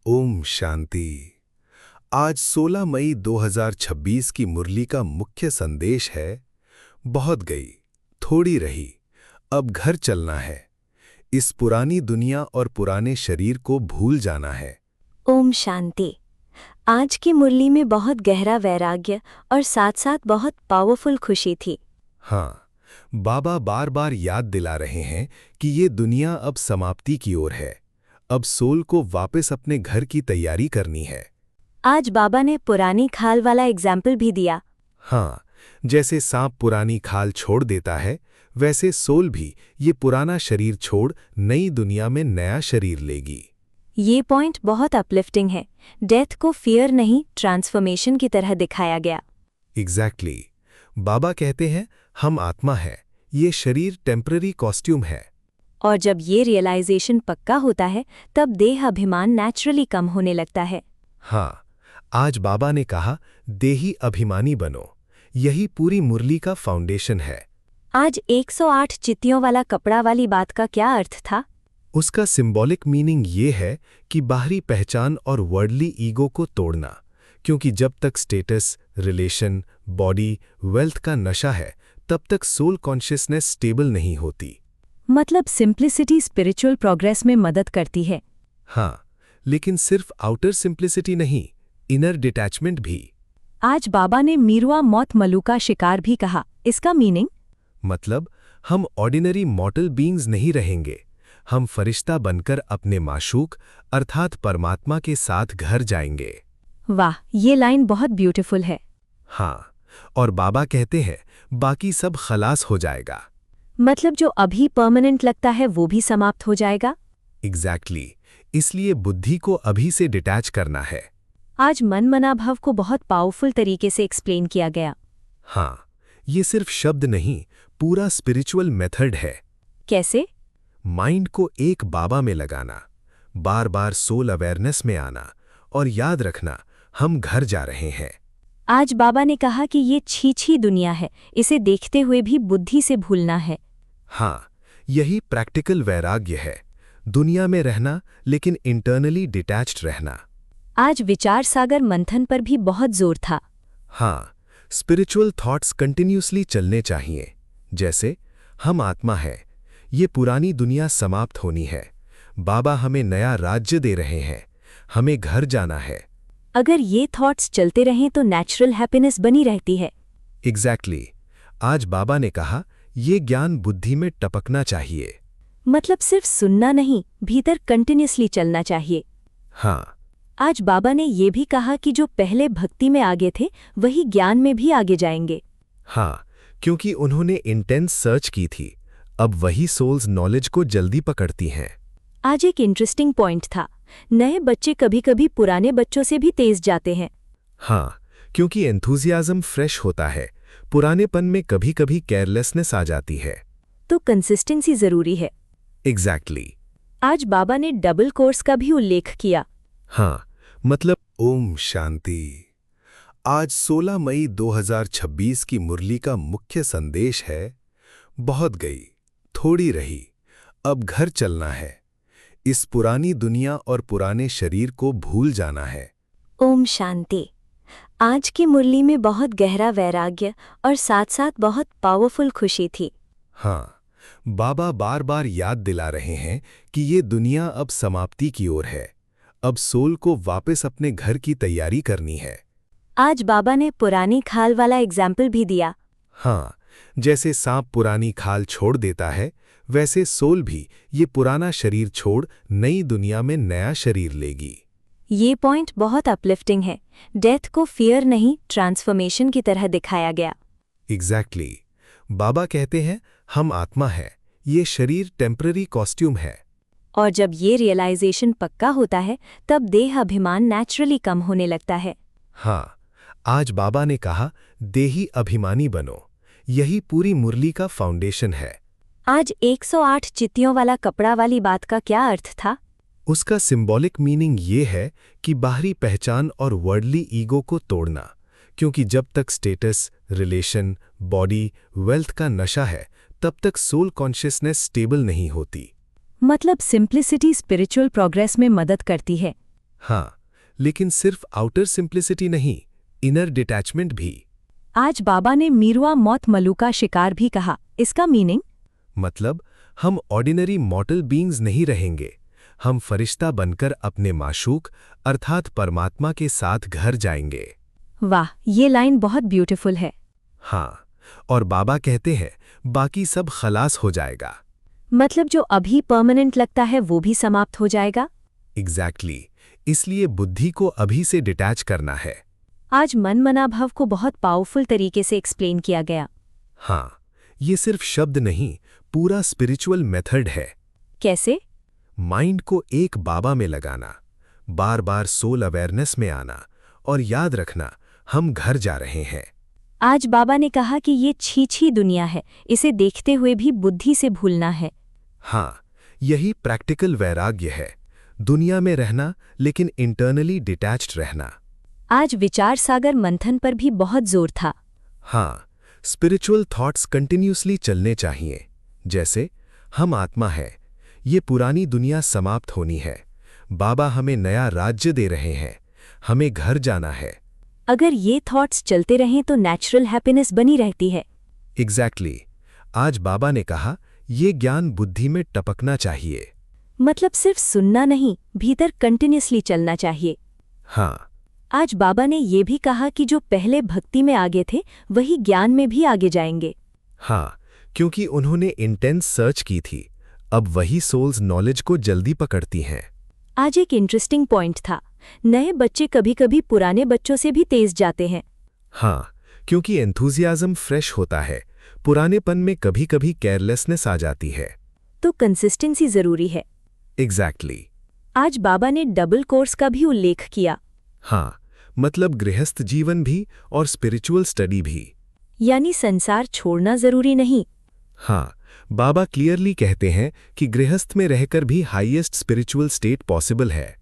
ओम शांति। आज 16 मई 2026 की मुरली का मुख्य संदेश है, बहुत गई, थोड़ी रही, अब घर चलना है। इस पुरानी दुनिया और पुराने शरीर को भूल जाना है। ओम शांति। आज की मुरली में बहुत गहरा वैराग्य और साथ साथ बहुत पावरफुल खुशी थी। हाँ, बाबा बार बार याद दिला रहे हैं कि ये दुनिया अब समाप्ति की ओर है। अब सोल को वापस अपने घर की तैयारी करनी है। आज बाबा ने पुरानी खाल वाला एग्जाम्पल भी दिया। हाँ, जैसे सांप पुरानी खाल छोड़ देता है, वैसे सोल भी ये पुराना शरीर छोड़ नई दुनिया में नया शरीर लेगी। ये पॉइंट बहुत अपलिफ्टिंग है। डेथ को फियर नहीं, ट्रांसफॉर्मेशन की तरह दिखाया गया। एग्जैक्टली। बाबा कहते हैं, हम आत्मा है, ये शरीर टेम्पररी कॉस्ट्यूम है। और जब ये रियलाइजेशन पक्का होता है, तब देह अभिमान नेचुरली कम होने लगता है। हाँ, आज बाबा ने कहा, देही अभिमानी बनो। यही पूरी मुरली का फाउंडेशन है। आज 108 चित्तियों वाला कपड़ा वाली बात का क्या अर्थ था? उसका सिंबॉलिक मीनिंग ये है कि बाहरी पहचान और वर्ल्डली ईगो को तोड़ना, क्योंकि जब तक स्टेटस, रिलेशन, बॉडी, वेल्थ का नशा है, तब तक सोल कॉन्शियसनेस स्टेबल नहीं होती। मतलब सिंप्लिसिटी स्पिरिचुअल प्रोग्रेस में मदद करती है। हाँ, लेकिन सिर्फ आउटर सिंप्लिसिटी नहीं, इनर डिटैचमेंट भी। आज बाबा ने मीरुआ मौत मलू का शिकार भी कहा। इसका मीनिंग? मतलब हम ऑर्डिनरी मॉर्टल बीइंग्स नहीं रहेंगे। हम फरिश्ता बनकर अपने माशूक अर्थात परमात्मा के साथ घर जाएंगे। वाह, ये लाइन बहुत ब्यूटीफुल है। हाँ, और बाबा कहते हैं, बाकी सब खलास हो जाएगा। मतलब जो अभी परमानेंट लगता है वो भी समाप्त हो जाएगा। एग्जैक्टली। इसलिए बुद्धि को अभी से डिटैच करना है। आज मन मनाभाव को बहुत पावरफुल तरीके से एक्सप्लेन किया गया। हाँ, ये सिर्फ शब्द नहीं, पूरा स्पिरिचुअल मेथड है। कैसे? माइंड को एक बाबा में लगाना, बार बार सोल अवेयरनेस में आना और याद रखना, हम घर जा रहे हैं। आज बाबा ने कहा कि ये छी दुनिया है, इसे देखते हुए भी बुद्धि से भूलना है। हाँ, यही प्रैक्टिकल वैराग्य है। दुनिया में रहना लेकिन इंटरनली डिटैच्ड रहना। आज विचार सागर मंथन पर भी बहुत जोर था। हाँ, स्पिरिचुअल थॉट्स कंटिन्यूसली चलने चाहिए। जैसे, हम आत्मा है, ये पुरानी दुनिया समाप्त होनी है। बाबा हमें नया राज्य दे रहे हैं, हमें घर जाना है। अगर ये थॉट्स चलते रहें तो नेचुरल हैप्पीनेस बनी रहती है। एग्जैक्टली। आज बाबा ने कहा, ये ज्ञान बुद्धि में टपकना चाहिए। मतलब सिर्फ सुनना नहीं, भीतर कंटिन्यूसली चलना चाहिए। हाँ, आज बाबा ने ये भी कहा कि जो पहले भक्ति में आगे थे, वही ज्ञान में भी आगे जाएंगे। हाँ, क्योंकि उन्होंने इंटेंस सर्च की थी, अब वही सोल्स नॉलेज को जल्दी पकड़ती हैं। आज एक इंटरेस्टिंग पॉइंट था, नए बच्चे कभी कभी पुराने बच्चों से भी तेज जाते हैं। हाँ, क्योंकि एंथुजियाज्म फ्रेश होता है, पुरानेपन में कभी कभी केयरलेसनेस आ जाती है। तो कंसिस्टेंसी जरूरी है। एग्जैक्टली। आज बाबा ने डबल कोर्स का भी उल्लेख किया। हाँ, मतलब ओम शांति। आज 16 मई 2026 की मुरली का मुख्य संदेश है, बहुत गई, थोड़ी रही, अब घर चलना है। इस पुरानी दुनिया और पुराने शरीर को भूल जाना है। ओम शांति। आज की मुरली में बहुत गहरा वैराग्य और साथ साथ बहुत पावरफुल खुशी थी। हाँ, बाबा बार बार याद दिला रहे हैं कि ये दुनिया अब समाप्ति की ओर है। अब सोल को वापस अपने घर की तैयारी करनी है। आज बाबा ने पुरानी खाल वाला एग्जाम्पल भी दिया। हाँ, जैसे सांप पुरानी खाल छोड़ देता है, वैसे सोल भी ये पुराना शरीर छोड़ नई दुनिया में नया शरीर लेगी। ये पॉइंट बहुत अपलिफ्टिंग है। डेथ को फियर नहीं, ट्रांसफॉर्मेशन की तरह दिखाया गया। एग्जैक्टली। बाबा कहते हैं, हम आत्मा है, ये शरीर टेम्पररी कॉस्ट्यूम है। और जब ये रियलाइजेशन पक्का होता है, तब देह अभिमान नेचुरली कम होने लगता है। हाँ, आज बाबा ने कहा, देही अभिमानी बनो। यही पूरी मुरली का फाउंडेशन है। आज 108 चित्तियों वाला कपड़ा वाली बात का क्या अर्थ था? उसका सिंबॉलिक मीनिंग ये है कि बाहरी पहचान और वर्ल्डली ईगो को तोड़ना, क्योंकि जब तक स्टेटस, रिलेशन, बॉडी, वेल्थ का नशा है, तब तक सोल कॉन्शियसनेस स्टेबल नहीं होती। मतलब सिंप्लिसिटी स्पिरिचुअल प्रोग्रेस में मदद करती है। हाँ, लेकिन सिर्फ आउटर सिंप्लिसिटी नहीं, इनर डिटैचमेंट भी। आज बाबा ने मीरुआ मौत मलूका शिकार भी कहा, इसका मीनिंग? मतलब हम ऑर्डिनरी मॉर्टल बीइंग्स नहीं रहेंगे, हम फरिश्ता बनकर अपने माशूक अर्थात परमात्मा के साथ घर जाएंगे। वाह, ये लाइन बहुत ब्यूटीफुल है। हाँ, और बाबा कहते हैं बाकी सब खलास हो जाएगा। मतलब जो अभी परमानेंट लगता है वो भी समाप्त हो जाएगा? एग्जैक्टली, इसलिए बुद्धि को अभी से डिटैच करना है। आज मन मनाभाव को बहुत पावरफुल तरीके से एक्सप्लेन किया गया। हाँ, ये सिर्फ शब्द नहीं, पूरा स्पिरिचुअल मेथड है। कैसे? माइंड को एक बाबा में लगाना, बार बार सोल अवेयरनेस में आना और याद रखना हम घर जा रहे हैं। आज बाबा ने कहा कि ये छी दुनिया है, इसे देखते हुए भी बुद्धि से भूलना है। हाँ, यही प्रैक्टिकल वैराग्य है, दुनिया में रहना लेकिन इंटरनली डिटैच्ड रहना। आज विचार सागर मंथन पर भी बहुत जोर था। हाँ, स्पिरिचुअल थॉट्स कंटिन्यूसली चलने चाहिए, जैसे हम आत्मा है, ये पुरानी दुनिया समाप्त होनी है, बाबा हमें नया राज्य दे रहे हैं, हमें घर जाना है। अगर ये थॉट्स चलते रहें तो नेचुरल हैप्पीनेस बनी रहती है। एग्जैक्टली, आज बाबा ने कहा ये ज्ञान बुद्धि में टपकना चाहिए। मतलब सिर्फ सुनना नहीं, भीतर कंटिन्यूसली चलना चाहिए। हाँ, आज बाबा ने ये भी कहा कि जो पहले भक्ति में आगे थे वही ज्ञान में भी आगे जाएंगे। हाँ, क्योंकि उन्होंने इंटेंस सर्च की थी, अब वही सोल्स नॉलेज को जल्दी पकड़ती हैं। आज एक इंटरेस्टिंग पॉइंट था, नए बच्चे कभी कभी पुराने बच्चों से भी तेज जाते हैं। हाँ, क्योंकि एंथुजियाज्म फ्रेश होता है, पुरानेपन में कभी कभी केयरलेसनेस आ जाती है। तो कंसिस्टेंसी जरूरी है। एग्जैक्टली। आज बाबा ने डबल कोर्स का भी उल्लेख किया। हाँ, मतलब गृहस्थ जीवन भी और स्पिरिचुअल स्टडी भी। यानी संसार छोड़ना जरूरी नहीं। हाँ, बाबा क्लियरली कहते हैं कि गृहस्थ में रहकर भी हाईएस्ट स्पिरिचुअल स्टेट पॉसिबल है।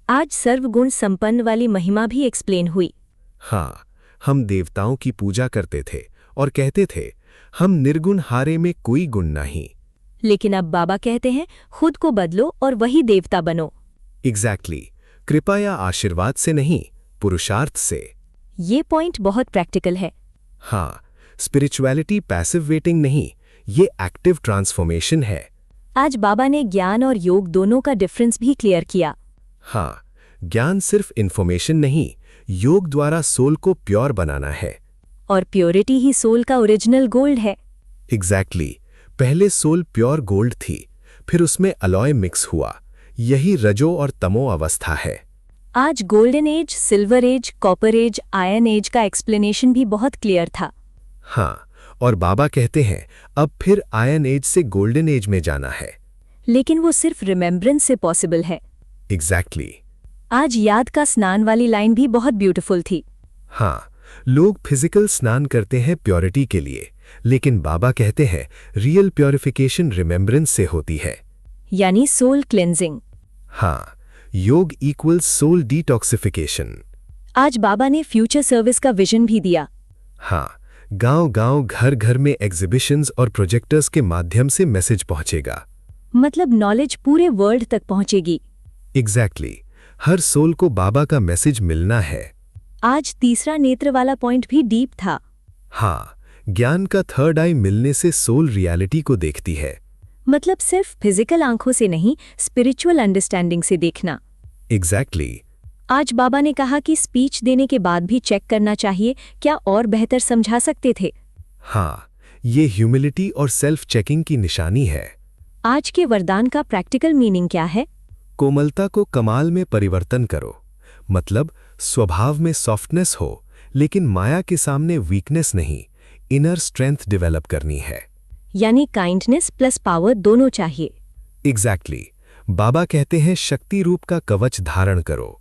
आज सर्वगुण संपन्न वाली महिमा भी एक्सप्लेन हुई। हाँ, हम देवताओं की पूजा करते थे और कहते थे हम निर्गुण हारे में कोई गुण नहीं। लेकिन अब बाबा कहते हैं खुद को बदलो और वही देवता बनो। एग्जैक्टली, कृपा या आशीर्वाद से नहीं, पुरुषार्थ से। ये पॉइंट बहुत प्रैक्टिकल है। हाँ, स्पिरिचुअलिटी पैसिव वेटिंग नहीं, ये एक्टिव ट्रांसफॉर्मेशन है। आज बाबा ने ज्ञान और योग दोनों का डिफरेंस भी क्लियर किया। हाँ, ज्ञान सिर्फ इन्फॉर्मेशन नहीं, योग द्वारा सोल को प्योर बनाना है। और प्योरिटी ही सोल का ओरिजिनल गोल्ड है। एग्जैक्टली, पहले सोल प्योर गोल्ड थी, फिर उसमें अलॉय मिक्स हुआ, यही रजो और तमो अवस्था है। आज golden age, silver age, copper age, iron age का एक्सप्लेनेशन भी बहुत क्लियर था। हाँ, और बाबा कहते हैं अब फिर आयरन एज से गोल्डन एज में जाना है। लेकिन वो सिर्फ रिमेम्बरेंस से पॉसिबल है। एग्जैक्टली। आज याद का स्नान वाली लाइन भी बहुत ब्यूटीफुल थी। हाँ, लोग फिजिकल स्नान करते हैं प्योरिटी के लिए, लेकिन बाबा कहते हैं रियल प्योरिफिकेशन रिमेम्बरेंस से होती है, यानी सोल क्लेंजिंग। हाँ, योग इक्वल्स सोल डिटॉक्सिफिकेशन। आज बाबा ने फ्यूचर सर्विस का विजन भी दिया। हाँ, गांव-गांव, घर-घर में एग्जिबिशंस और प्रोजेक्टर्स के माध्यम से मैसेज पहुंचेगा। मतलब नॉलेज पूरे वर्ल्ड तक पहुंचेगी। एग्जैक्टली, हर सोल को बाबा का मैसेज मिलना है। आज तीसरा नेत्र वाला पॉइंट भी डीप था। हाँ, ज्ञान का थर्ड आई मिलने से सोल रियलिटी को देखती है। मतलब सिर्फ फिजिकल आंखों से नहीं, स्पिरिचुअल अंडरस्टैंडिंग से देखना। एग्जैक्टली। आज बाबा ने कहा कि स्पीच देने के बाद भी चेक करना चाहिए क्या और बेहतर समझा सकते थे। हाँ, ये ह्यूमिलिटी और सेल्फ चेकिंग की निशानी है। आज के वरदान का प्रैक्टिकल मीनिंग क्या है? कोमलता को कमाल में परिवर्तन करो, मतलब स्वभाव में सॉफ्टनेस हो, लेकिन माया के सामने वीकनेस नहीं, इनर स्ट्रेंथ डेवलप करनी है। यानी काइंडनेस प्लस पावर दोनों चाहिए। एग्जैक्टली, बाबा कहते हैं शक्ति रूप का कवच धारण करो।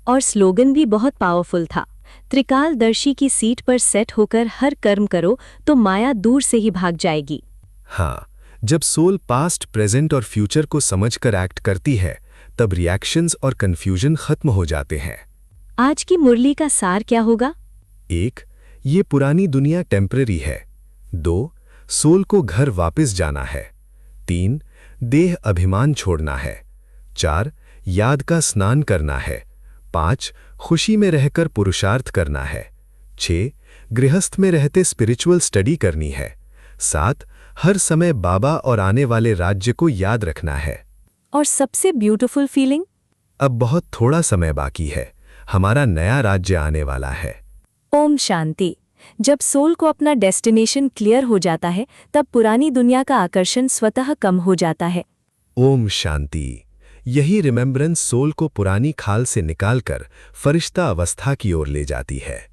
और स्लोगन भी बहुत पावरफुल था, त्रिकालदर्शी की सीट पर सेट होकर हर कर्म करो तो माया दूर से ही भाग जाएगी। हाँ, जब सोल पास्ट, प्रेजेंट और फ्यूचर को समझकर एक्ट करती है, तब रिएक्शंस और कंफ्यूजन खत्म हो जाते हैं। आज की मुरली का सार क्या होगा? 1. ये पुरानी दुनिया टेम्पररी है। 2. सोल को घर वापस जाना है। 3. देह अभिमान छोड़ना है। 4. याद का स्नान करना है। 5. खुशी में रहकर पुरुषार्थ करना है। 6. गृहस्थ में रहते स्पिरिचुअल स्टडी करनी है। 7. हर समय बाबा और आने वाले राज्य को याद रखना है। और सबसे ब्यूटीफुल फीलिंग? अब बहुत थोड़ा समय बाकी है, हमारा नया राज्य आने वाला है। ओम शांति। जब सोल को अपना डेस्टिनेशन क्लियर हो जाता है, तब पुरानी दुनिया का आकर्षण स्वतः कम हो जाता है। ओम शांति। यही रिमेम्बरेंस सोल को पुरानी खाल से निकालकर फरिश्ता अवस्था की ओर ले जाती है।